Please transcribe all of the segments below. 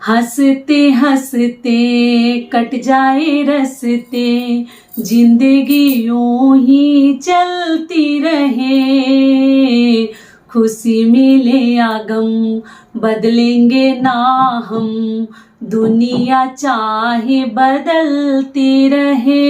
हंसते हंसते कट जाए रस्ते, जिंदगी यूं ही चलती रहे। खुशी मिले या गम बदलेंगे ना हम, दुनिया चाहे बदलती रहे।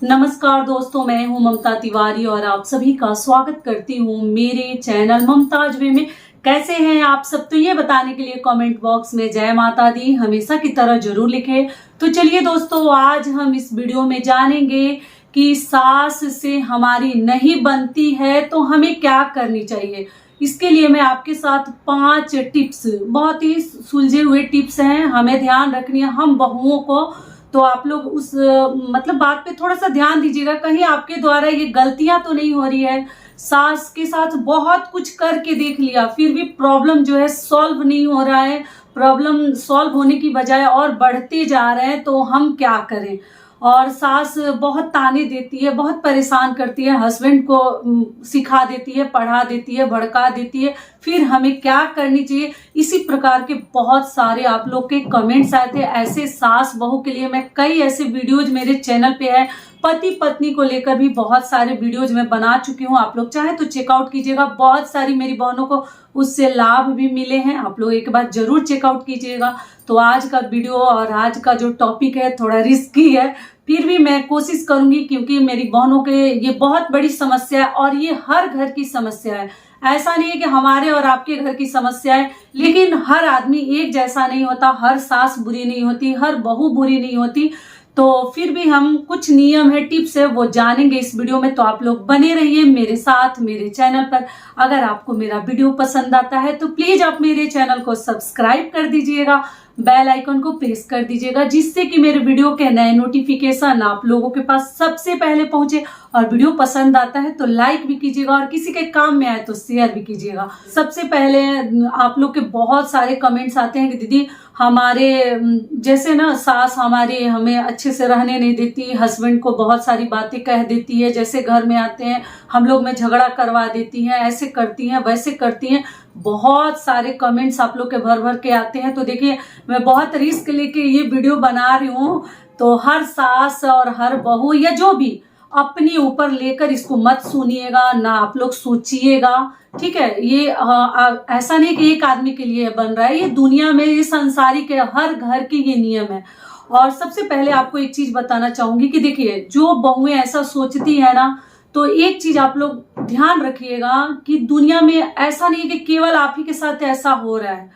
नमस्कार दोस्तों, मैं हूं ममता तिवारी और आप सभी का स्वागत करती हूं मेरे चैनल ममताज वे में। कैसे हैं आप सब? तो ये बताने के लिए कमेंट बॉक्स में जय माता दी हमेशा की तरह जरूर लिखें। तो चलिए दोस्तों, आज हम इस वीडियो में जानेंगे कि सास से हमारी नहीं बनती है तो हमें क्या करनी चाहिए। इसके लिए मैं आपके साथ 5 टिप्स, बहुत ही सुलझे हुए टिप्स हैं, हमें ध्यान रखनी है हम बहुओं को। तो आप लोग उस बात पे थोड़ा सा ध्यान दीजिएगा, कहीं आपके द्वारा ये गलतियां तो नहीं हो रही है। सास के साथ बहुत कुछ करके देख लिया, फिर भी प्रॉब्लम जो है सॉल्व नहीं हो रहा है, प्रॉब्लम सॉल्व होने की बजाय और बढ़ते जा रहे हैं, तो हम क्या करें। और सास बहुत ताने देती है, बहुत परेशान करती है, हस्बैंड को सिखा देती है, पढ़ा देती है, भड़का देती है, फिर हमें क्या करनी चाहिए। इसी प्रकार के बहुत सारे आप लोग के कमेंट्स आए थे। ऐसे सास बहू के लिए मैं कई ऐसे वीडियोज मेरे चैनल पे है, पति पत्नी को लेकर भी बहुत सारे वीडियोज मैं बना चुकी हूँ। आप लोग चाहे तो चेकआउट कीजिएगा, बहुत सारी मेरी बहनों को उससे लाभ भी मिले हैं, आप लोग एक बार जरूर चेकआउट कीजिएगा। तो आज का वीडियो और आज का जो टॉपिक है थोड़ा रिस्की है, फिर भी मैं कोशिश करूंगी, क्योंकि मेरी बहनों के ये बहुत बड़ी समस्या है और ये हर घर की समस्या है। ऐसा नहीं है कि हमारे और आपके घर की समस्या है, लेकिन हर आदमी एक जैसा नहीं होता, हर सास बुरी नहीं होती, हर बहू बुरी नहीं होती। तो फिर भी हम कुछ नियम है, टिप्स है, वो जानेंगे इस वीडियो में। तो आप लोग बने रहिए मेरे साथ मेरे चैनल पर। अगर आपको मेरा वीडियो पसंद आता है तो प्लीज आप मेरे चैनल को सब्सक्राइब कर दीजिएगा, बेल आइकन को प्रेस कर दीजिएगा, जिससे कि मेरे वीडियो के नए नोटिफिकेशन आप लोगों के पास सबसे पहले पहुंचे। और वीडियो पसंद आता है तो लाइक भी कीजिएगा और किसी के काम में आए तो शेयर भी कीजिएगा। सबसे पहले आप लोग के बहुत सारे कमेंट्स आते हैं कि दीदी हमारे जैसे ना सास हमारे हमें अच्छे से रहने नहीं देती, हस्बैंड को बहुत सारी बातें कह देती है, जैसे घर में आते हैं हम लोग में झगड़ा करवा देती हैं, ऐसे करती हैं वैसे करती हैं। बहुत सारे कमेंट्स आप लोग के भर भर के आते हैं। तो देखिए, मैं बहुत रिस्क लेके ये वीडियो बना रही हूँ, तो हर सास और हर बहू या जो भी अपने ऊपर लेकर इसको मत सुनिएगा, ना आप लोग सोचिएगा, ठीक है। ये ऐसा नहीं कि एक आदमी के लिए बन रहा है, ये दुनिया में, ये संसारी के हर घर के ये नियम है। और सबसे पहले आपको एक चीज बताना चाहूंगी कि देखिए, जो बहुएं ऐसा सोचती है ना, तो एक चीज आप लोग ध्यान रखिएगा कि दुनिया में ऐसा नहीं है कि केवल आप ही के साथ ऐसा हो रहा है।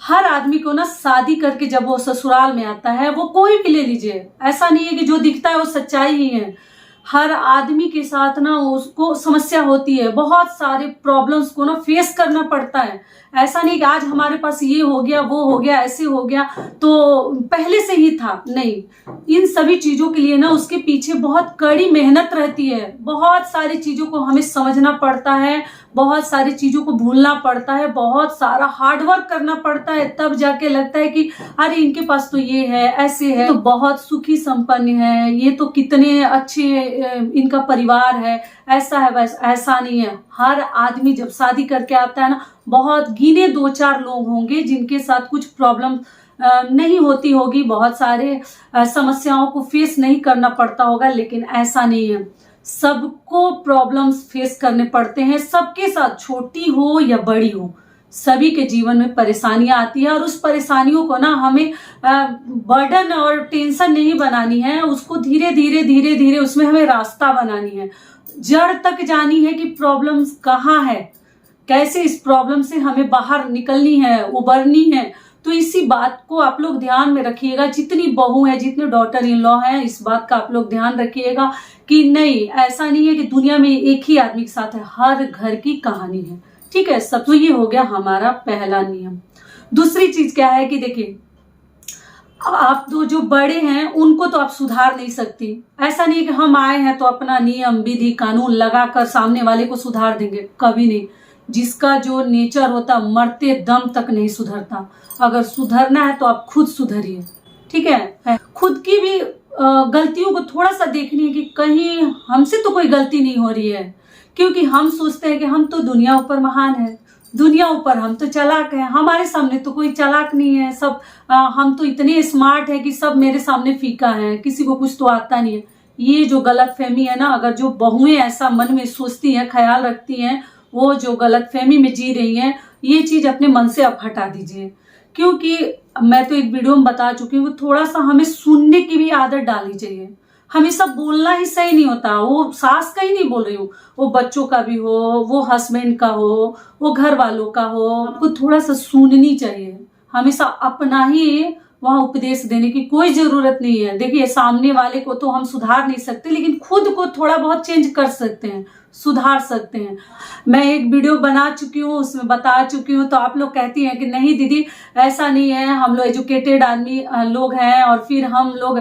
हर आदमी को ना शादी करके जब वो ससुराल में आता है, वो कोई भी ले लीजिए, ऐसा नहीं है कि जो दिखता है वो सच्चाई ही है। हर आदमी के साथ ना उसको समस्या होती है, बहुत सारे प्रॉब्लम्स को ना फेस करना पड़ता है। ऐसा नहीं कि आज हमारे पास ये हो गया वो हो गया ऐसे हो गया तो पहले से ही था, नहीं। इन सभी चीजों के लिए ना उसके पीछे बहुत कड़ी मेहनत रहती है, बहुत सारी चीजों को हमें समझना पड़ता है, बहुत सारी चीजों को भूलना पड़ता है, बहुत सारा हार्डवर्क करना पड़ता है, तब जाके लगता है कि अरे इनके पास तो ये है, ऐसे है, तो बहुत सुखी संपन्न है, ये तो कितने अच्छे इनका परिवार है, ऐसा है वैसा। ऐसा नहीं है। हर आदमी जब शादी करके आता है ना, बहुत गिने 2-4 लोग होंगे जिनके साथ कुछ प्रॉब्लम नहीं होती होगी, बहुत सारे समस्याओं को फेस नहीं करना पड़ता होगा, लेकिन ऐसा नहीं है। सबको प्रॉब्लम्स फेस करने पड़ते हैं, सबके साथ, छोटी हो या बड़ी हो, सभी के जीवन में परेशानियां आती है। और उस परेशानियों को ना हमें बर्डन और टेंशन नहीं बनानी है, उसको धीरे धीरे धीरे धीरे उसमें हमें रास्ता बनानी है, जड़ तक जानी है कि प्रॉब्लम्स कहाँ है, कैसे इस प्रॉब्लम से हमें बाहर निकलनी है, उबरनी है। तो इसी बात को आप लोग ध्यान में रखिएगा, जितनी बहू है, जितने डॉटर इन लॉ है, इस बात का आप लोग ध्यान रखिएगा कि नहीं, ऐसा नहीं है कि दुनिया में एक ही आदमी के साथ है, हर घर की कहानी है, ठीक है। सब तो ये हो गया हमारा पहला नियम। दूसरी चीज क्या है कि देखिए, आप तो जो बड़े हैं उनको तो आप सुधार नहीं सकती। ऐसा नहीं है कि हम आए हैं तो अपना नियम विधि कानून लगाकर सामने वाले को सुधार देंगे, कभी नहीं। जिसका जो नेचर होता मरते दम तक नहीं सुधरता। अगर सुधरना है तो आप खुद सुधरिए, ठीक है। खुद की भी गलतियों को थोड़ा सा देखनी है कि कहीं हमसे तो कोई गलती नहीं हो रही है, क्योंकि हम सोचते हैं कि हम तो दुनिया ऊपर महान है, दुनिया ऊपर, हम तो चालाक हैं, हमारे सामने तो कोई चालाक नहीं है, सब हम तो इतने स्मार्ट है कि सब मेरे सामने फीका है, किसी को कुछ तो आता नहीं है। ये जो गलत फहमी है ना, अगर जो बहुएं ऐसा मन में सोचती हैं, ख्याल रखती हैं, वो जो गलत फहमी में जी रही हैं, ये चीज अपने मन से अब हटा दीजिए। क्योंकि मैं तो एक वीडियो में बता चुकी हूँ, थोड़ा सा हमें सुनने की भी आदत डालनी चाहिए। हमेशा बोलना ही सही नहीं होता, वो सास का ही नहीं बोल रही हूँ, वो बच्चों का भी हो, वो हस्बैंड का हो, वो घर वालों का हो, आपको थोड़ा सा सुननी चाहिए। हमेशा अपना ही वहां उपदेश देने की कोई जरूरत नहीं है। देखिए, सामने वाले को तो हम सुधार नहीं सकते, लेकिन खुद को थोड़ा बहुत चेंज कर सकते हैं, सुधार सकते हैं। मैं एक वीडियो बना चुकी हूँ, उसमें बता चुकी हूँ, तो आप लोग कहती हैं कि नहीं दीदी ऐसा नहीं है, हम लोग एजुकेटेड आदमी लोग हैं, और फिर हम लोग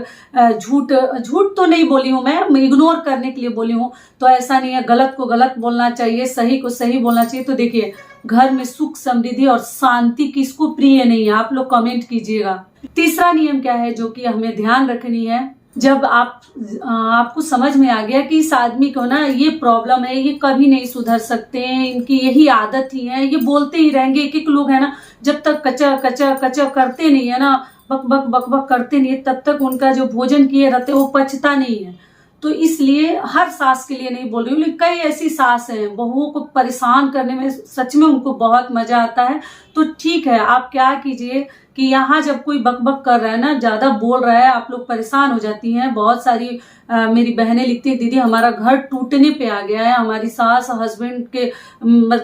झूठ झूठ तो नहीं बोली हूँ, मैं इग्नोर करने के लिए बोली हूँ, तो ऐसा नहीं है, गलत को गलत बोलना चाहिए, सही को सही बोलना चाहिए। तो देखिए, घर में सुख समृद्धि और शांति किसको प्रिय नहीं है, आप लोग कमेंट कीजिएगा। तीसरा नियम क्या है जो कि हमें ध्यान रखनी है, जब आपको समझ में आ गया कि इस आदमी को ना ये प्रॉब्लम है, ये कभी नहीं सुधर सकते हैं, इनकी यही आदत ही है, ये बोलते ही रहेंगे। एक एक लोग है ना, जब तक कचा कचा कचा करते नहीं है ना, बक बक बक बक करते नहीं है, तब तक उनका जो भोजन किए रहते वो पचता नहीं है। तो इसलिए हर सास के लिए नहीं बोल रही हूँ, लेकिन कई ऐसी सास हैं, बहुओं को परेशान करने में सच में उनको बहुत मजा आता है। तो ठीक है, आप क्या कीजिए कि यहाँ जब कोई बकबक कर रहा है ना, ज्यादा बोल रहा है, आप लोग परेशान हो जाती हैं। बहुत सारी मेरी बहनें लिखती है, दीदी हमारा घर टूटने पे आ गया है, हमारी सास हस्बैंड के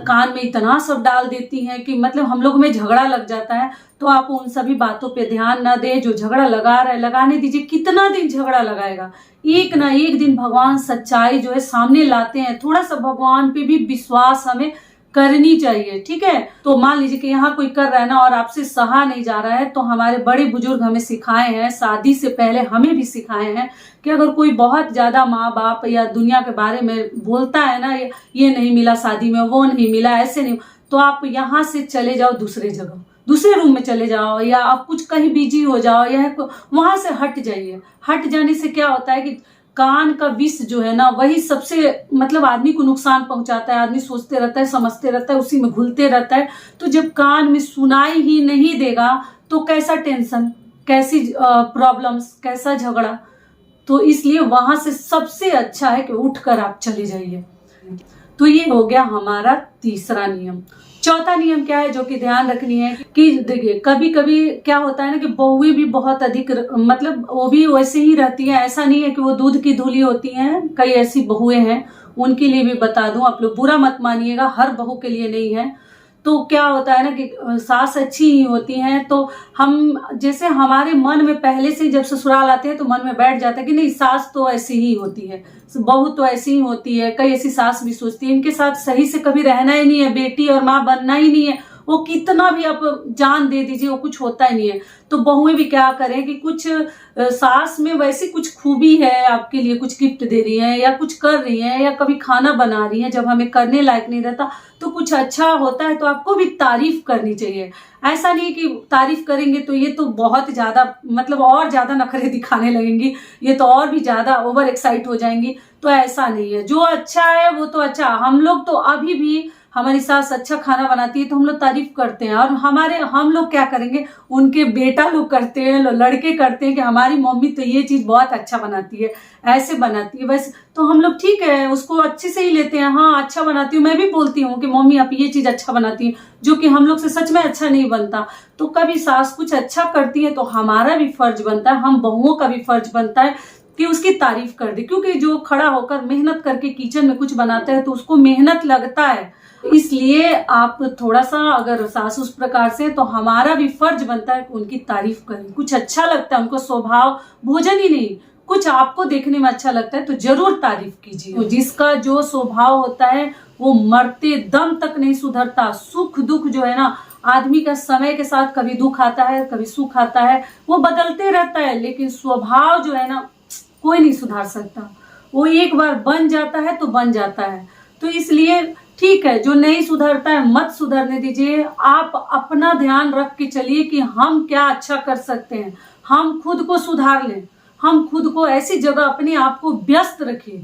कान में इतना सब डाल देती हैं कि मतलब हम लोग में झगड़ा लग जाता है। तो आप उन सभी बातों पे ध्यान ना दें, जो झगड़ा लगा रहा है लगाने दीजिए। कितना दिन झगड़ा लगाएगा, एक ना एक दिन भगवान सच्चाई जो है सामने लाते हैं। थोड़ा सा भगवान पे भी विश्वास हमें करनी चाहिए, ठीक है। तो मान लीजिए कि यहाँ कोई कर रहा है ना और आपसे सहा नहीं जा रहा है, तो हमारे बड़े बुजुर्ग हमें सिखाए हैं, शादी से पहले हमें भी सिखाए हैं कि अगर कोई बहुत ज्यादा माँ बाप या दुनिया के बारे में बोलता है ना, ये नहीं मिला शादी में, वो नहीं मिला, ऐसे नहीं, तो आप यहाँ से चले जाओ दूसरे जगह, दूसरे रूम में चले जाओ, या आप कुछ कहीं बिजी हो जाओ, या वहां से हट जाइए। हट जाने से क्या होता है कि कान का विष जो है ना, वही सबसे मतलब आदमी को नुकसान पहुंचाता है। आदमी सोचते रहता है, समझते रहता है, उसी में घुलते रहता है। तो जब कान में सुनाई ही नहीं देगा तो कैसा टेंशन, कैसी प्रॉब्लम्स, कैसा झगड़ा। तो इसलिए वहां से सबसे अच्छा है कि उठकर आप चले जाइए। तो ये हो गया हमारा तीसरा नियम। चौथा नियम क्या है जो कि ध्यान रखनी है कि देखिए, कभी कभी क्या होता है ना कि बहुएं भी बहुत अधिक मतलब वो भी वैसे ही रहती है, ऐसा नहीं है कि वो दूध की धुली होती हैं। कई ऐसी बहुएं हैं, उनके लिए भी बता दूं, आप लोग बुरा मत मानिएगा, हर बहू के लिए नहीं है। तो क्या होता है ना कि सास अच्छी ही होती हैं, तो हम जैसे हमारे मन में पहले से जब ससुराल आते हैं तो मन में बैठ जाता है कि नहीं सास तो ऐसी ही होती है, बहू तो ऐसी ही होती है। कई ऐसी सास भी सोचती है इनके साथ सही से कभी रहना ही नहीं है, बेटी और माँ बनना ही नहीं है, वो कितना भी आप जान दे दीजिए वो कुछ होता ही नहीं है। तो बहुएं भी क्या करें कि कुछ सास में वैसी कुछ खूबी है, आपके लिए कुछ गिफ्ट दे रही है या कुछ कर रही है या कभी खाना बना रही है जब हमें करने लायक नहीं रहता, तो कुछ अच्छा होता है तो आपको भी तारीफ करनी चाहिए। ऐसा नहीं कि तारीफ करेंगे तो ये तो बहुत ज्यादा मतलब और ज्यादा नखरे दिखाने लगेंगी, ये तो और भी ज्यादा ओवर एक्साइट हो जाएंगी। तो ऐसा नहीं है, जो अच्छा है वो तो अच्छा। हम लोग तो अभी भी हमारी सास अच्छा खाना बनाती है तो हम लोग तारीफ करते हैं, और हम लोग क्या करेंगे, उनके बेटा लोग करते हैं, लड़के करते हैं कि हमारी मम्मी तो ये चीज बहुत अच्छा बनाती है, ऐसे बनाती है वैसे। तो हम लोग ठीक है उसको अच्छे से ही लेते हैं, हाँ अच्छा बनाती हूँ, मैं भी बोलती हूँ कि मम्मी आप ये चीज अच्छा बनाती है, जो कि हम लोग से सच में अच्छा नहीं बनता। तो कभी सास कुछ अच्छा करती है तो हमारा भी फर्ज बनता है, हम बहुओं का भी फर्ज बनता है कि उसकी तारीफ कर दे, क्योंकि जो खड़ा होकर मेहनत करके किचन में कुछ बनाता है तो उसको मेहनत लगता है। इसलिए आप थोड़ा सा अगर सास उस प्रकार से, तो हमारा भी फर्ज बनता है कि उनकी तारीफ करें। कुछ अच्छा लगता है उनको, स्वभाव भोजन ही नहीं, कुछ आपको देखने में अच्छा लगता है तो जरूर तारीफ कीजिए। तो जिसका जो स्वभाव होता है वो मरते दम तक नहीं सुधरता। सुख दुख जो है ना, आदमी का समय के साथ कभी दुख आता है कभी सुख आता है, वो बदलते रहता है, लेकिन स्वभाव जो है ना कोई नहीं सुधार सकता। वो एक बार बन जाता है तो बन जाता है। तो इसलिए ठीक है, जो नहीं सुधरता है मत सुधरने दीजिए। आप अपना ध्यान रख के चलिए कि हम क्या अच्छा कर सकते हैं, हम खुद को सुधार लें, हम खुद को ऐसी जगह अपने आप को व्यस्त रखिए।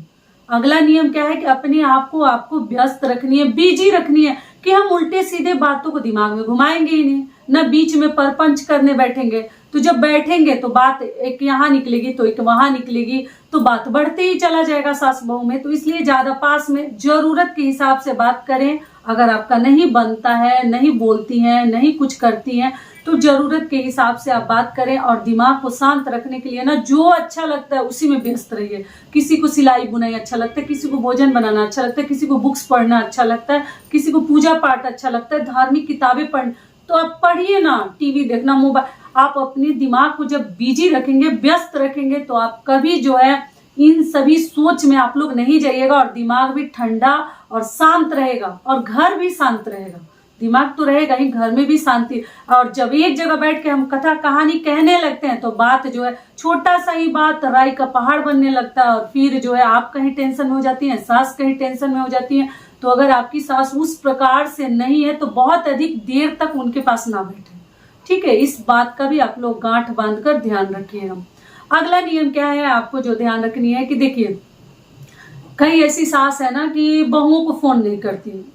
अगला नियम क्या है कि अपने आप को आपको व्यस्त रखनी है, बिजी रखनी है, कि हम उल्टे सीधे बातों को दिमाग में घुमाएंगे ही नहीं, न बीच में परपंच करने बैठेंगे। तो जब बैठेंगे तो बात एक यहाँ निकलेगी तो एक वहां निकलेगी, तो बात बढ़ते ही चला जाएगा सास बहू में। तो इसलिए ज्यादा पास में जरूरत के हिसाब से बात करें। अगर आपका नहीं बनता है, नहीं बोलती हैं, नहीं कुछ करती हैं, तो जरूरत के हिसाब से आप बात करें। और दिमाग को शांत रखने के लिए ना जो अच्छा लगता है उसी में व्यस्त रहिए। किसी को सिलाई बुनाई अच्छा लगता है, किसी को भोजन बनाना अच्छा लगता है, किसी को बुक्स पढ़ना अच्छा लगता है, किसी को पूजा पाठ अच्छा लगता है, धार्मिक किताबें पढ़, तो आप पढ़िए ना। टीवी देखना, मोबाइल, आप अपने दिमाग को जब बिजी रखेंगे, व्यस्त रखेंगे, तो आप कभी जो है इन सभी सोच में आप लोग नहीं जाइएगा। और दिमाग भी ठंडा और शांत रहेगा, और घर भी शांत रहेगा। दिमाग तो रहेगा ही, घर में भी शांति। और जब एक जगह बैठ के हम कथा कहानी कहने लगते हैं, तो बात जो है छोटा सा ही बात राई का पहाड़ बनने लगता है। और फिर जो है आप कहीं टेंशन में हो जाती हैं, सास कहीं टेंशन में हो जाती है। तो अगर आपकी सास उस प्रकार से नहीं है, तो बहुत अधिक देर तक उनके पास ना बैठे, ठीक है। इस बात का भी आप लोग गांठ बांधकर ध्यान रखिएगा। अगला नियम क्या है आपको जो ध्यान रखनी है कि देखिए, कई ऐसी सास है ना कि बहुओं को फोन नहीं करती।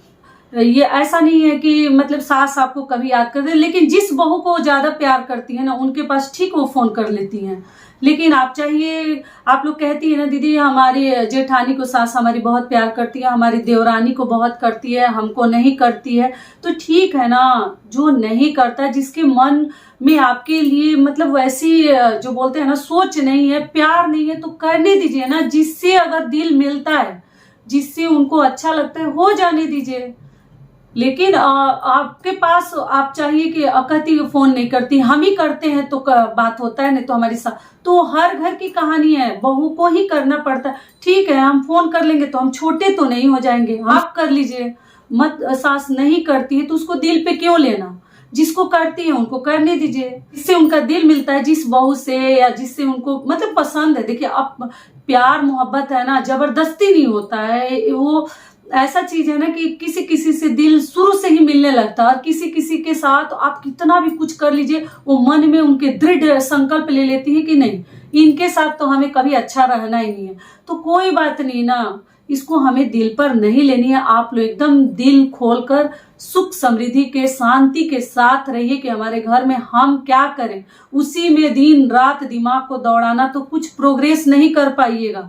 ये ऐसा नहीं है कि मतलब सास आपको कभी याद कर दे, लेकिन जिस बहू को ज्यादा प्यार करती है ना, उनके पास ठीक वो फोन कर लेती हैं। लेकिन आप चाहिए, आप लोग कहती है ना दीदी हमारी जेठानी को सास हमारी बहुत प्यार करती है, हमारी देवरानी को बहुत करती है, हमको नहीं करती है। तो ठीक है ना, जो नहीं करता, जिसके मन में आपके लिए मतलब वैसी जो बोलते हैं ना सोच नहीं है, प्यार नहीं है, तो करने दीजिए ना। जिससे अगर दिल मिलता है, जिससे उनको अच्छा लगता है, हो जाने दीजिए। लेकिन आपके पास आप चाहिए कि कहती फोन नहीं करती, हम ही करते हैं तो बात होता है, नहीं तो हमारी सास। तो हर घर की कहानी है, बहू को ही करना पड़ता है। ठीक है, हम फोन कर लेंगे तो हम छोटे तो नहीं हो जाएंगे, आप कर लीजिए। मत, सास नहीं करती है तो उसको दिल पे क्यों लेना, जिसको करती है उनको करने दीजिए। जिससे उनका दिल मिलता है, जिस बहू से या जिससे उनको मतलब पसंद है। देखिए, अब प्यार मोहब्बत है ना, जबरदस्ती नहीं होता है। वो ऐसा चीज है ना कि किसी किसी से दिल शुरू से ही मिलने लगता है, और किसी किसी के साथ आप कितना भी कुछ कर लीजिए, वो मन में उनके दृढ़ संकल्प ले लेती है कि नहीं, इनके साथ तो हमें कभी अच्छा रहना ही नहीं है। तो कोई बात नहीं ना, इसको हमें दिल पर नहीं लेनी है। आप लोग एकदम दिल खोलकर सुख समृद्धि के शांति के साथ रहिए कि हमारे घर में हम क्या करें, उसी में दिन रात दिमाग को दौड़ाना तो कुछ प्रोग्रेस नहीं कर पाइएगा।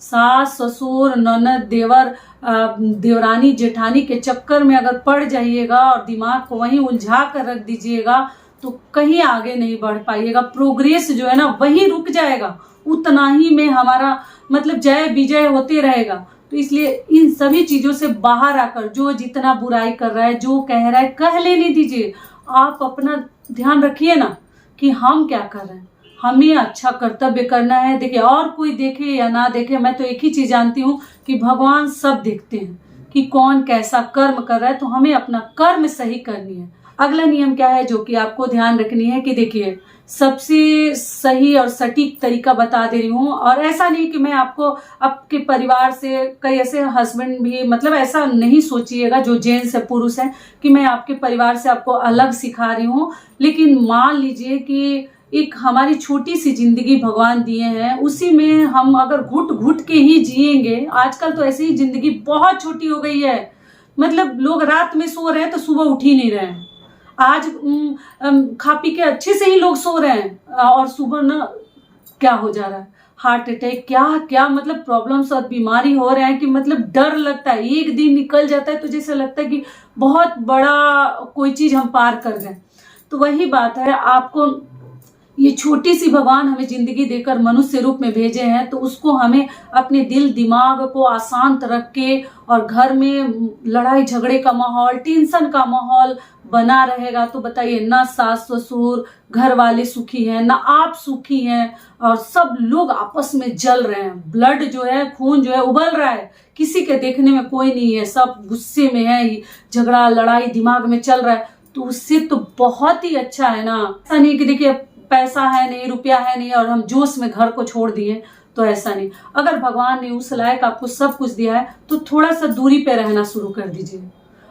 सास ससुर ननद देवर देवरानी जेठानी के चक्कर में अगर पड़ जाइएगा और दिमाग को वहीं उलझा कर रख दीजिएगा, तो कहीं आगे नहीं बढ़ पाइएगा। प्रोग्रेस जो है ना वहीं रुक जाएगा, उतना ही में हमारा मतलब जय विजय होते रहेगा। तो इसलिए इन सभी चीजों से बाहर आकर जो जितना बुराई कर रहा है, जो कह रहा है, कह लेने दीजिए। आप अपना ध्यान रखिए ना कि हम क्या कर रहे हैं, हमें अच्छा कर्तव्य करना है। देखिए, और कोई देखे या ना देखे, मैं तो एक ही चीज जानती हूँ कि भगवान सब देखते हैं कि कौन कैसा कर्म कर रहा है। तो हमें अपना कर्म सही करनी है। अगला नियम क्या है जो कि आपको ध्यान रखनी है कि देखिए, सबसे सही और सटीक तरीका बता दे रही हूँ। और ऐसा नहीं कि मैं आपको आपके परिवार से, कई ऐसे हस्बैंड भी मतलब ऐसा नहीं सोचिएगा जो जेंट्स है पुरुष है कि मैं आपके परिवार से आपको अलग सिखा रही हूँ। लेकिन मान लीजिए कि एक हमारी छोटी सी जिंदगी भगवान दिए हैं, उसी में हम अगर घुट घुट के ही जिएंगे। आजकल तो ऐसी ही जिंदगी बहुत छोटी हो गई है, मतलब लोग रात में सो रहे हैं तो सुबह उठ ही नहीं रहे हैं। आज खा पी के अच्छे से ही लोग सो रहे हैं, और सुबह ना क्या हो जा रहा है, हार्ट अटैक, क्या क्या मतलब प्रॉब्लम्स और बीमारी हो रहे हैं कि मतलब डर लगता है। एक दिन निकल जाता है तो जैसे लगता है कि बहुत बड़ा कोई चीज हम पार कर गए। तो वही बात है, आपको ये छोटी सी भगवान हमें जिंदगी देकर मनुष्य रूप में भेजे हैं, तो उसको हमें अपने दिल दिमाग को अशांत रख के, और घर में लड़ाई झगड़े का माहौल, टेंशन का माहौल बना रहेगा तो बताइए, ना सास ससुर घर वाले सुखी हैं, ना आप सुखी हैं, और सब लोग आपस में जल रहे हैं। ब्लड जो है, खून जो है उबल रहा है, किसी के देखने में कोई नहीं है, सब गुस्से में है, झगड़ा लड़ाई दिमाग में चल रहा है। तो उससे तो बहुत ही अच्छा है ना। ऐसा नहीं कि देखिए पैसा है नहीं, रुपया है नहीं और हम जोश में घर को छोड़ दिए, तो ऐसा नहीं। अगर भगवान ने उस लायक आपको सब कुछ दिया है तो थोड़ा सा दूरी पे रहना शुरू कर दीजिए।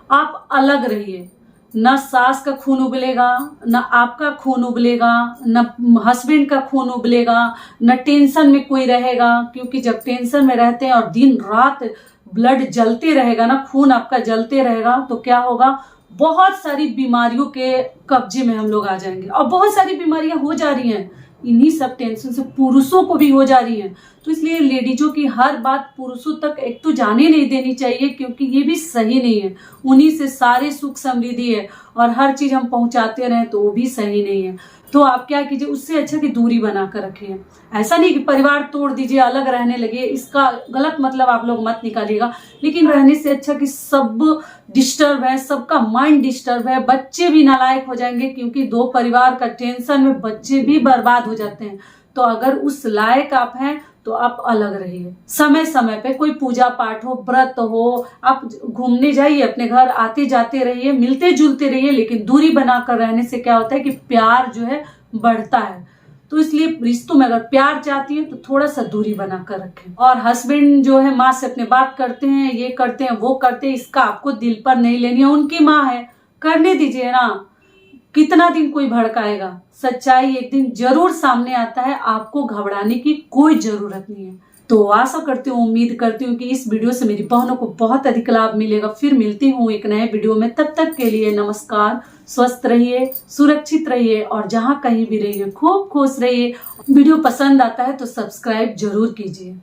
आप अलग रहिए, न सास का खून उबलेगा, न आपका खून उबलेगा, न हस्बैंड का खून उबलेगा, न टेंशन में कोई रहेगा। क्योंकि जब टेंशन में रहते हैं और दिन रात ब्लड जलते रहेगा ना, खून आपका जलते रहेगा, तो क्या होगा, बहुत सारी बीमारियों के कब्जे में हम लोग आ जाएंगे। और बहुत सारी बीमारियां हो जा रही हैं, इन्हीं सब टेंशन से पुरुषों को भी हो जा रही हैं। तो इसलिए लेडीजों की हर बात पुरुषों तक एक तो जाने नहीं देनी चाहिए, क्योंकि ये भी सही नहीं है। उन्हीं से सारे सुख समृद्धि है और हर चीज हम पहुंचाते रहें तो वो भी सही नहीं है। तो आप क्या कीजिए, उससे अच्छा कि दूरी बनाकर रखिए। ऐसा नहीं कि परिवार तोड़ दीजिए, अलग रहने लगे, इसका गलत मतलब आप लोग मत निकालिएगा। लेकिन रहने से अच्छा कि सब डिस्टर्ब है, सबका माइंड डिस्टर्ब है, बच्चे भी नालायक हो जाएंगे, क्योंकि दो परिवार का टेंशन में बच्चे भी बर्बाद हो जाते हैं। तो अगर उस लायक आप हैं तो आप अलग रहिए। समय समय पे कोई पूजा पाठ हो, व्रत हो, आप घूमने जाइए, अपने घर आते जाते रहिए, मिलते जुलते रहिए, लेकिन दूरी बनाकर रहने से क्या होता है कि प्यार जो है बढ़ता है। तो इसलिए रिश्तों में अगर प्यार चाहती है तो थोड़ा सा दूरी बनाकर रखें। और हस्बैंड जो है माँ से अपने बात करते हैं, ये करते हैं, वो करते हैं, इसका आपको दिल पर नहीं लेनी है। उनकी माँ है, करने दीजिए ना, कितना दिन कोई भड़काएगा। सच्चाई एक दिन जरूर सामने आता है, आपको घबराने की कोई जरूरत नहीं है। तो आशा करती हूँ, उम्मीद करती हूँ कि इस वीडियो से मेरी बहनों को बहुत अधिक लाभ मिलेगा। फिर मिलती हूँ एक नए वीडियो में, तब तक के लिए नमस्कार। स्वस्थ रहिए, सुरक्षित रहिए और जहाँ कहीं भी रहिए खूब खुश रहिए। वीडियो पसंद आता है तो सब्सक्राइब जरूर कीजिए।